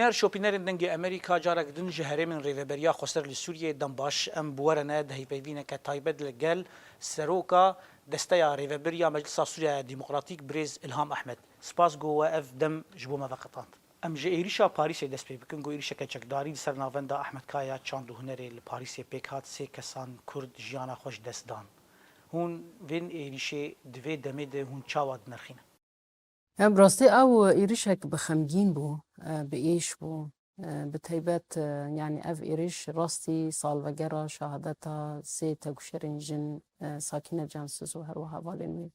شوپینرên dengê Amerîka carek din ji herêmên rêveberiya Xweser li Sûriyê dem baş em bi werene dihêpeyvîneke taybet li gel seroka desteya rêveberiya Meclisa Sûriya Demokratîk Birêz İlham Ehmed. Spas got we ev dem ji bo me veqetand. Em ji êrişa Parîsê dest pê bikin got êrişeke çekdarî li ser navenda Ehmed Kaya çand û hunerê li Parîsê pêk hat sê kesan Kurd jiyana xwe ji dest dan. Hûn vên êrişê di vê demê de hûn çawa dinirxîne. براستی او ایریشک بخمگین بو به ایش بو به تایبت یعنی او ایریش راستی سالوگرا شهادتا سه تگوشرین جن ساکین جانسوز و هر و حوالین وی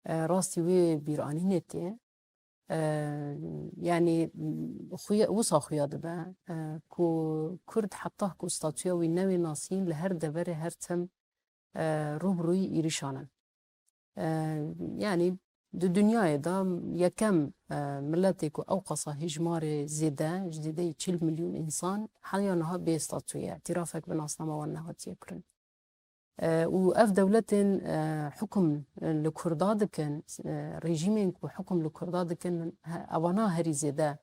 راستی وی بیرانی نتیه يعني خويا وصا خويا دبا كو كرد حطاه كو ستاتيا وي نوي ناسين لهر دبر هر تم روبروي إيريشانا يعني دو دنيا دا يكم ملتك أوقصة هجمار زيادة جديدة 40 مليون إنسان حاليا نها بيستاتوية اعترافك بناصنما وانها تيكرن وأف دولة حكم لكرداد كان ريجيمين وحكم لكرداد كان أوانا هري زيادة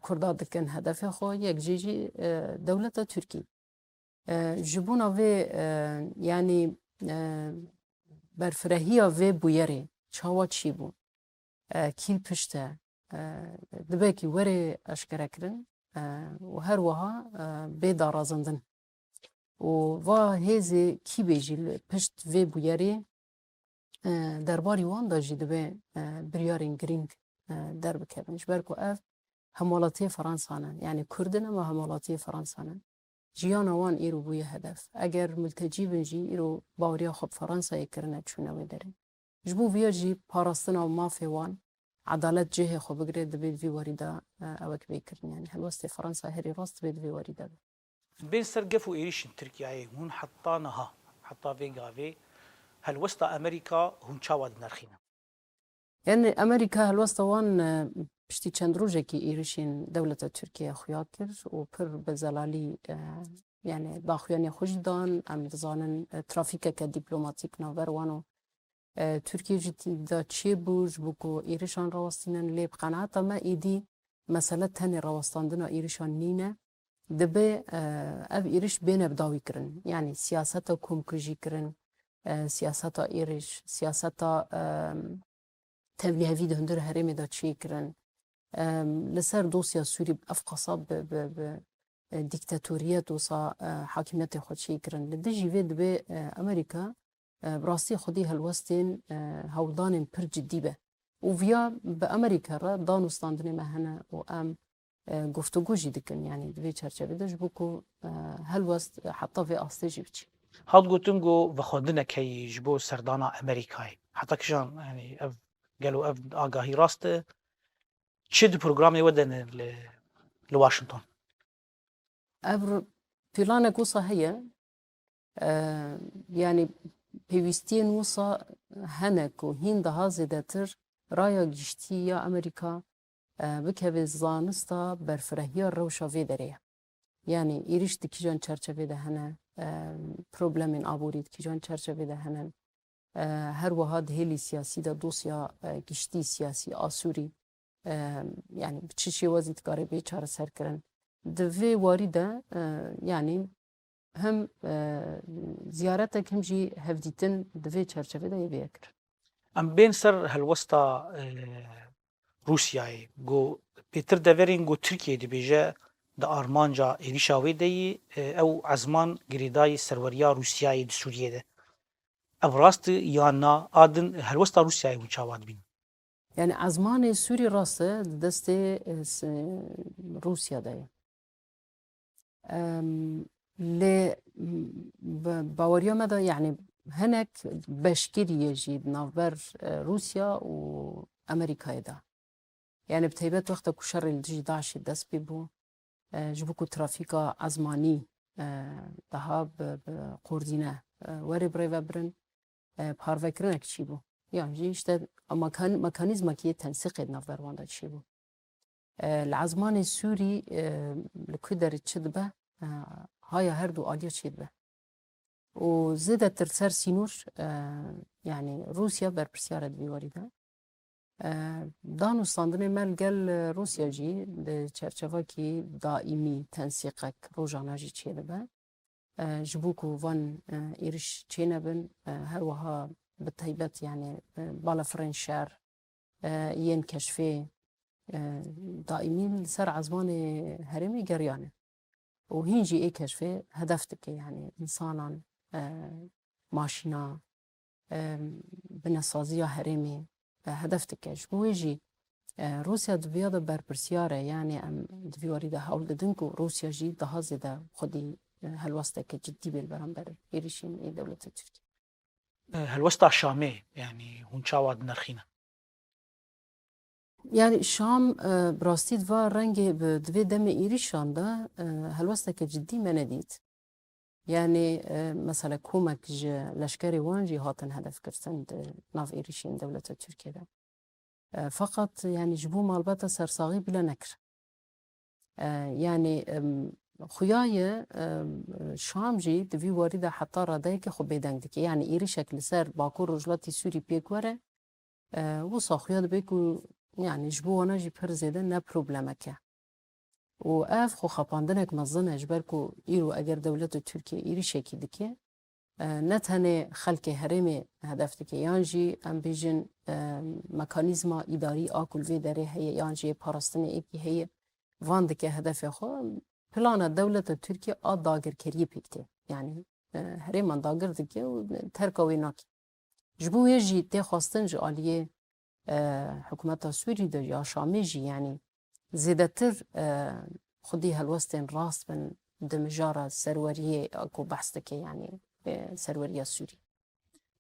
كرداد كان هدف خو يك جيجي دولة تركي جبونا في يعني برفرهية في بويري چاوا چی بو کیل پشته دبکی وری اشکره کرن و هر وها بیدا رازندن و هزی کی بیجی پشت وی بویری درباری وان دا جی دبی بریارین گرینگ در بکبنش برکو اف همولاتی فرانسانه یعنی کردن ما همولاتی فرانسانه جیان وان ایرو بوی هدف اگر ملتجی بنجی ایرو باوریا خب فرانسا یکرنه چونه وی داره جبو فيجي باراستنا وما في وان عدالة جهة خو بقري دبيت في وريدا أوك بيكرن يعني هالوسط فرنسا هري راست بيت في وريدا بين سرقفوا إيريش تركيا هون حطانها حطا في غافي هالوسط أمريكا هون شاود نرخينا يعني أمريكا هالوسط وان بشتي چندروجة كي إيريشين دولة تركيا خياكر وبر بزلالي يعني باخواني خوجدان أم دزانن ترافيكا كدبلوماتيك نوبر وانو ترکیه جدا چی بوج بکو ایرشان راستینن لیب قناعت ما ایدی مسئله تن راستاندن ایرشان نینه دبه او ایرش بین بداوی کرن یعنی سیاست کم کجی کرن سیاست ایرش سیاست تبلیغی دهندر هرمی دا چی کرن لسر دوسیا سوری افقصاب به دیکتاتوریه دوسا حاکمیت خود چی کرن لدجی وید به امریکا براستی خودی هالوستین هودان پر جدی به و ویا به امریکا را دانستاندنی مهنه و ام گفتگو جدیدن یعنی دوی چرچه بدش بکو هالوست حتی في آستیجی بچی هاد قلتن جو بخودنا كي جبو سردانا أمريكاي حتى كشان يعني أف قالوا أف آقاهي راسته تشد برنامج ودن لواشنطن ابر بلانك وصا هي يعني پیوستین وصا هنک و هین ده زیده تر رایا گشتی یا امریکا بکه زانستا برفرهی روشا وی داره یعنی ایریش دی کجان چرچوه ده هنه پروبلمین آبورید کجان چرچوه ده هنه هر وها دهلی سیاسی ده دوسیا گشتی سیاسی آسوری یعنی بچشی وزید کاری بیچاره سر کرن دوی واری ده یعنی هم زيارتك هم جي هفديتن دفي تشرشفه ده يبيكر ام بين سر هالوسطى روسيا جو بيتر دافرين جو تركيا دي بيجا دا ارمانجا إيريشاوي دي او عزمان غريداي سروريا روسيا دي سوريا ده ابراست يانا ادن هالوسطى روسيا وشاواد بين يعني عزمان سوري راسه دست روسيا ده ل باوريا مدى يعني هناك بشكل يجي نافبر روسيا وامريكا ده يعني بتيبات وقت كشر الجي داعش داس بيبو جبوكو ترافيكا ازماني دها بقوردينه وري بريفا برن بارفكرنك تشيبو يعني جي اشتا ميكانيزما كي تنسيق نافبر واندا تشيبو العزمان السوري لكدر تشدبه هاي هردو آلية شيد به وزيدة ترسر سينور يعني روسيا بربرسيارة بيوارده دانوستاندنê mel gel Rûsya jî di çerçevekî daîmî tensiqek rojana jî çêdibe ji bo ku van êriş çênebin her wiha bi taybet yani balafirên şer yên keşfê daîmî li ser ezmanê herêmê geriyane û hîn jî ê keşfê hedef dike yani însanan maşîna binesaziya herêmê hedef dike ji bo wê jî Rûsya di vêya de berpirsyare yani em di vî warî de hewl didin ku Rûsya jî daha zêde xwedî helwesteke ciddî bê li berember êrişên dewleta Tirkiye. Helwesta Şamê yani hûn çawa dinirxîne. Yani Şam bi rastî di va rengê di vê demê êrişan de helwesteke ciddî me nedît. Yani mesela komek ji leşkerê wan jî hatin hedefkirtin di nav êrişên dewleta Tirkiyeyê de. Fakat yani ji bo malbata sersaxî bile nekir. Yani xuyayê Şam jî di vî warî de heta radeyekê xwe bêdeng dike. Yani êrişek li ser Bakur Rojhilatê Sûrî pêk were wisa xuya dibe ku yani ji bo wana jî pir zêde ne problemeke. û ev xwexepandinek mezin e ji ber ku îro eger dewleta Tirkiye êrişekî dike ne tenê xelkê herêmê hedef dike yan jî em bêjin mekanîzma îdarî a ku li vê derê heye yan jî parastinê êkî heye van dike hedefê xwe plana dewleta Tirkiye a dagirkeriyê pêk tê yani herêman dagir dike û terka wê nake. Ji bo wê jî tê xwastin ji aliyê hikûmeta Sûrî de ya Şamê jî yani zêdetir xwedî helwestên rast bin di mijara serweriyê ku behs dike yani serweriya Sûrî.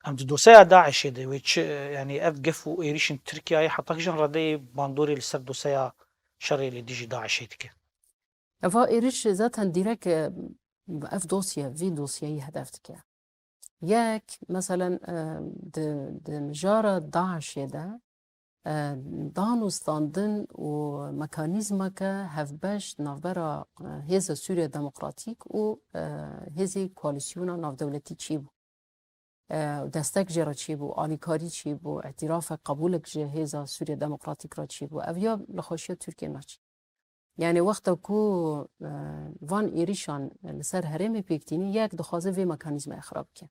Em di dosyeya Daişê de wê çi yani ev gef û êrişên Tirkiyeyê heta jin redeyê bandorê li ser dosyeya şerê li dijî Daişê dike. Eva êriş zaten direkt ev dosye vê dosyayê hedef dike. Yek meselen di mijara Daişê de danûstandin û mekanîzmeke hevbeş navbera Hêza Sûriya Demokratîk û Hêzê Koalîsyona Navdewletî çîbû. Destek jê re çîbû, alîkarî çîbû, îtirafek qebûlek ji Hêza Sûriya Demokratîk re çîbû. Ev ya li xweşiya Tirkiye naçî. Yani wexta ku van êrîşan li ser herêmê pêktînî yek dixwaze vê mekanîzmayê xirab bike.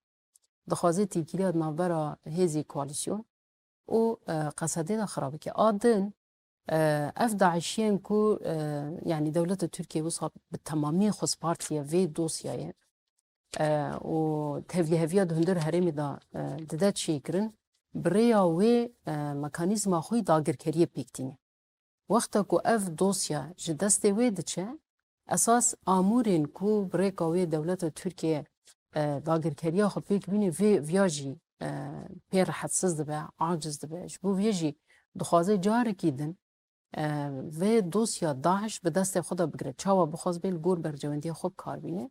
Dixwaze têkiliya navbera Hêzê Koalîsyon û qesedê de xirab bike. A din ev Daişiyên ku yani dewleta Tirkiye wisa bi temamî xwezpartiye vê dosyayê û tevlîheviya di hundir herêmê de dide çêkirin bi rêya wê mekanîzma xwe dagirkeriyê pêktîne. Wexta ku ev dosya ji destê wê diçe esas amûrên ku bi rêka wê dewleta Tirkiye dagirkeriya xwe pêk bîne vêya jî pê rehetsiz dibe, aciz dibe. Ji bo vê jî dixwaze carekî din vê dosya Daeş bi destê xwe de bigire. Çawa bixwaz bê li gor bercewendiya xwe bikar bîne.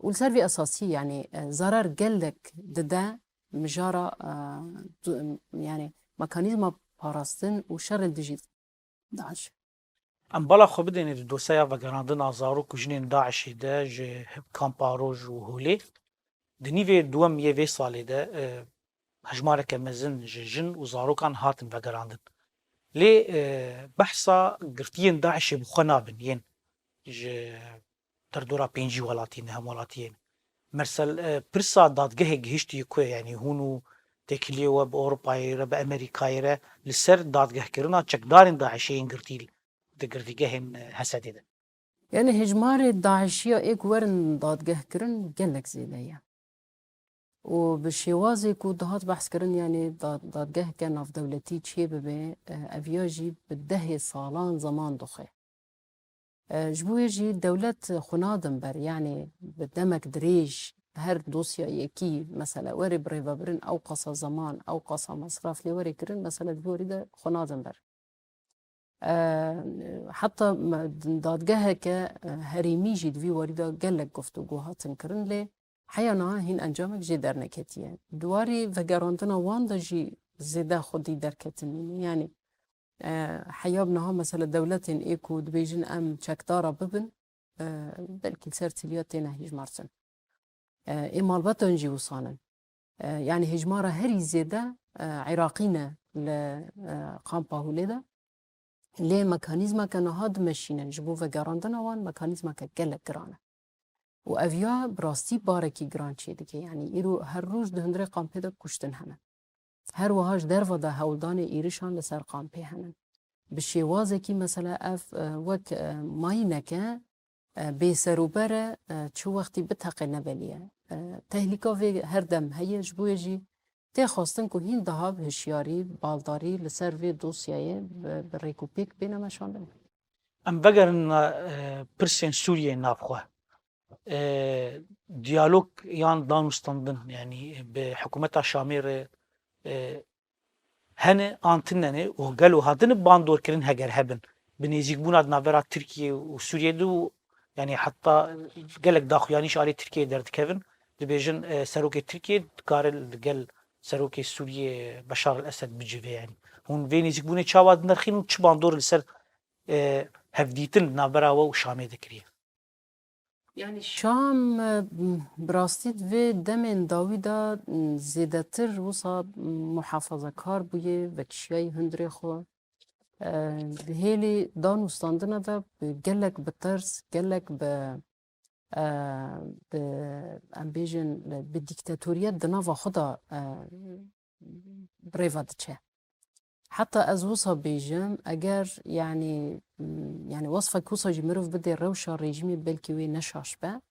û li ser vê esasî yani zarar gelek dide mijara yani mekanîzma parastin û şerên dijî Daeş. Em bala xwe bidêne di dosyeya vegerandina zarok û jinên Daişê de ji kampa Roj û Holê. Di nîvê duwem yê vê salê de hejmareke mezin ji jin û zarokan hatin vegerandin. Lê behsa girtiyên Daişê bi xwe nabin yên ji derdora pêncî welatî ne hem welatiyên. Mersel pirsa dadgehê gihîştî ku ye yani hûn û têkiliyê we bi Ewropayê re bi Amerîkayê re li ser dadgehkirina çekdarên Daişê yên girtî di girtîgehên Hesedê de. Yani hejmarê Daişiya ê ku werin dadgehkirin gelek zêde ye. û bi şêwazê ku dihat behskirin yani dadgeheke navdewletî çê bibe ev ya jî bi dehê salan zaman dixe. Ji bo wê jî dewlet xwe nadin ber yani bi demek dirêj her dosyayekî mesela werê bi rêvebirin ew qasa zaman ew qasa mesraf lê werê kirin mesela di borî de xwe nadin ber. Heta dadgeheke herêmî jî di vî warî de gelek guftugû hatin kirin lê heya niha hîn encamek jê derneketiye. Duwarî vegerandina wan de jî zêde xwedî derketin yani heya niha mesela dewletên ê ku dibêjin em çekdara bibin belkî ser tiliya têne hejmartin. Ê malbatan jî wisanin. Yani hejmara herî zêde Iraqî ne لقامپا هولیدا لی مکانیزما که نهاد مشینن جبو و گراندن وان مکانیزما که گلک گرانه و اویا براستی بارکی گران چه دیگه یعنی ایرو هر روز دهندره قامپه دا کشتن هنن هر وهاش در و دا هولدان ایرشان لسر قامپه هنن بشیوازه کی مثلا اف وک ماینه که به سروبره چو وقتی بتقه نبلیه تهلیکا وی هر دم هیه جبوی جی تی خواستن که هین دها هشیاری بالداری لسر وی دوسیه به ریکوپیک بینمشان بین ام بگرن پرسین سوریه نافخواه ديالوج يان دانستاندن يعني بحكومتها شامير هن انتنني وقالوا هادن باندور كرين هجر هبن بنيزيك بوناد نافرا تركيا وسوريا دو يعني حتى قالك داخل يعني شاري تركيا درد كيفن دبيجن سروكي تركيا قال قال سروكي سوريا بشار الاسد بجيفي يعني هون فينيزيك بوني تشاواد نرخين وتش باندور لسر هفديتن نافرا وشامي ذكريه يعني شام براستید و دمین داویدا زیادتر وصا محافظه کار بویه و کشیای هندری خو هیلی دانستاندنه دا گلک بترس گلک به امبیجن به دیکتاتوریت دناوا خدا بریواد چه حتى از وصا بیجم اگر يعني وصفه کوسا جمروف بده روشا رژیمی بلکی وی نشاش به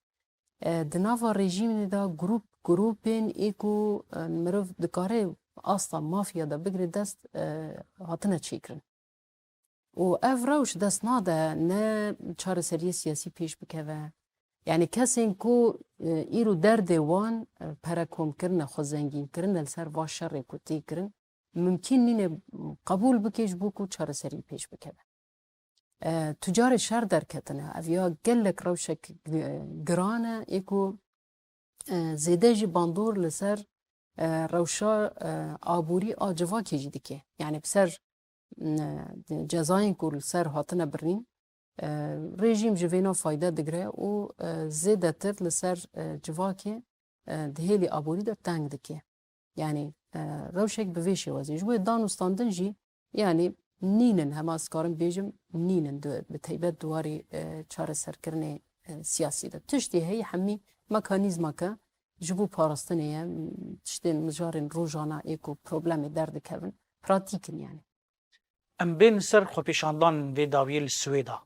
دناوا رژیم دا گروپین ایکو مروف دکاره اصلا مافیا دا بگری دست هاتنه چیکرن و اف روش دست ناده نه چار سری سیاسی پیش بکوه يعني کسین کو ایرو درد وان پرکوم کرن خو زنگین کرن لسر واش شر کوتی کرن ممکن نینه قبول بکیش بوکو چار سری پیش بکنه تجار شر در کتنه اویا گلک روشک گرانه ایکو زیده جی باندور لسر روشا آبوری آجوا که جیدی که یعنی بسر جزاین که لسر هاتنه برین رژیم جوینا فایده دگره و زیده تر لسر جوا که دهیلی آبوری در تنگ دکه یعنی روشک بویشی وزیج و دانستاندن جی یعنی نینن همه از کارم بیجم نینن به طیبت دواری چاره سرکرن سیاسی ده تشتی هی همی مکانیزما که جبو پارستنه تشتی مجارن روزانه ایکو پروبلم درد کردن پراتیکن یعنی ام بین سر خوپیشاندان و داویل سویدا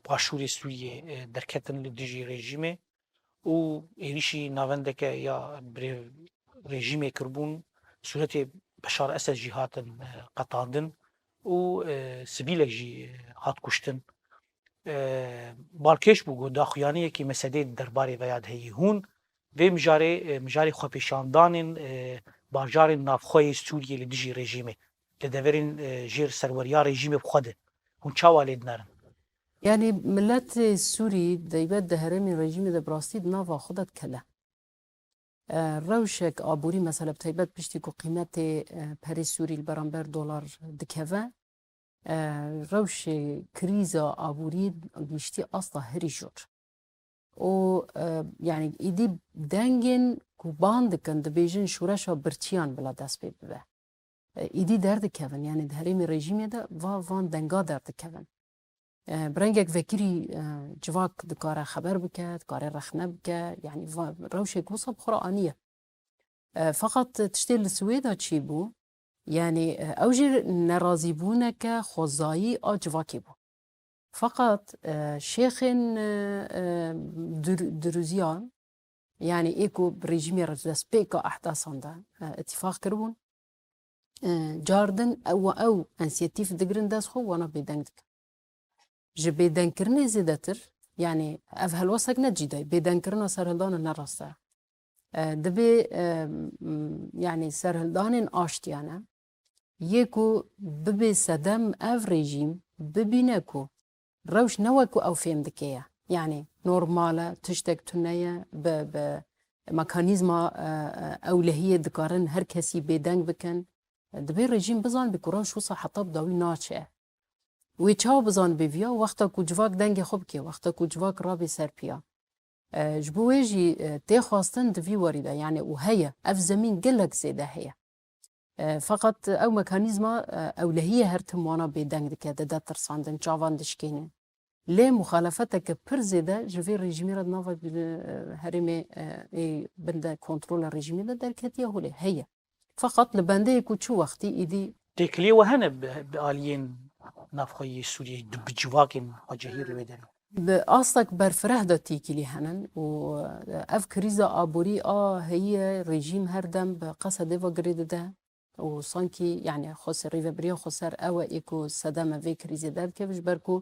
باشوری سوریه درکتن لدیجی رژیمه و ایریشی ناونده که یا رژیم کربون صورت بشار اسد جهات قطاندن و سبیلک جی هات کشتن بالکش بو داخیانی که مسئله درباره ویاد هی هون و مجاری خوپیشاندان باجار نافخوی سوریه لدیجی رژیمه لدورین جیر سروریا رژیم بخوده هون چاوالید نرن يعني ملت سوري دايبات دهرمي رژیم ده براستی نافا خودت کله روشک آبوری مثلا بتایبت پشتی که قیمت پری سوری برانبر دلار دکوه روش کریز آبوری گیشتی اصلا هری جور و یعنی ایدی دنگین که باندکن دبیجن شورشا برچیان بلا دست بی ببه ایدی درد کون یعنی دهرمی رژیمی ده وان دنگا درد کون برنگک وکری جواک دکاره خبر بکد کاره رخنه بکد یعنی روش کوسا بخورا آنیه فقط تشتیل السويدا چی بو يعني اوجر نرازي بونك خوزایی جواکی بو فقط شيخ دروزيان يعني ايكو بريجيمي رجلس بيكا احداثان ده اتفاق كربون جاردن او انسيتيف دقرن داس خو وانا بيدنگدك جبه دنکرنه زیده تر یعنی اف هلوسک نجیده بدنکرنه سرهلدان نراسته دبی یعنی سرهلدان آشتیانه یکو ببی صدم اف رژیم ببینه کو روش نوکو او فهم دکیه یعنی نورماله تشتک تنیه به مکانیزما اولهیه دکارن هر کسی بدنگ بکن دبی رژیم بزن بکو روش وصا حطاب داوی ناچه وی چاو بزن بویا وقتا کو جواک دنگ خوب که وقتا کو جواک رابی سر پیا جبوی جی تی خواستن دوی واریده یعنی او هیا اف زمین گلک زیده هیا فقط او مکانیزما اولهیه هر تموانا بيدنگ دکه ده ترساندن چاوان دشکینه لی مخالفت که پر زیده جوی رژیمی را ناو هرمی بنده کنترل رژیمی ده درکتیه هولی هیه فقط لبنده کو چو وقتی ایدی تکلیه و هنه بآلین نافخوی سوریه بجواکن حاجهیر لبیدن به آستک برفره دا تیکیلی هنن و اف کریزا آبوری هي رژیم هر دم به قصد و گرید ده و سانکی یعنی خسر ریوبریا خسر او ایکو صدمه وی کریزی ده که بش برکو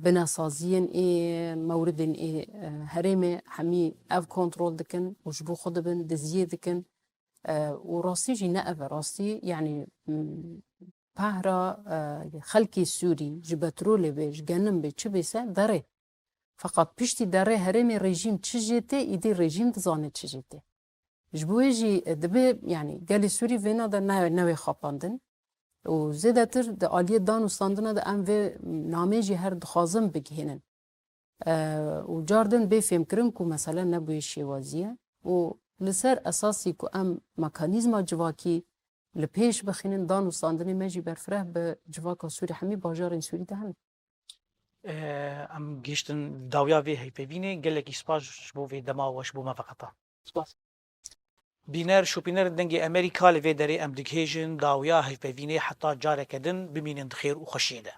بناسازین موردن هرم همی اف کنترل دکن و جبو خود بن دزیه دکن و راستی جی نه اف راستی یعنی پهرا خلکی سوری جبترول بیش گنم به چه بیسه داره فقط پشتی داره هرم رژیم چه جیته ایدی رژیم دزانه چه جیته جبوه جی دبه یعنی گلی سوری وینا دا نوی خاپاندن و زیده تر دا آلیه دان و ستاندنه دا ام و نامه جی هر دخوازم بگهینن و جاردن بی فهم کرن که مثلا نبوی شیوازیه و لسر اساسی که ام مکانیزم جواکی لپیش بخینن دان و ستاندنه مجی برفره به جواکا سوری همی باجارین سوری ده هن ام گیشتن داویا وی هی پیبینه گلکی سپاش بو وی دما وش بو ما فقطا سپاس بینر شوپینر دنگی امریکا لوی داری ام دکیجن داویا هی پیبینه حتی جاره کدن بمینن خیر و خوشیده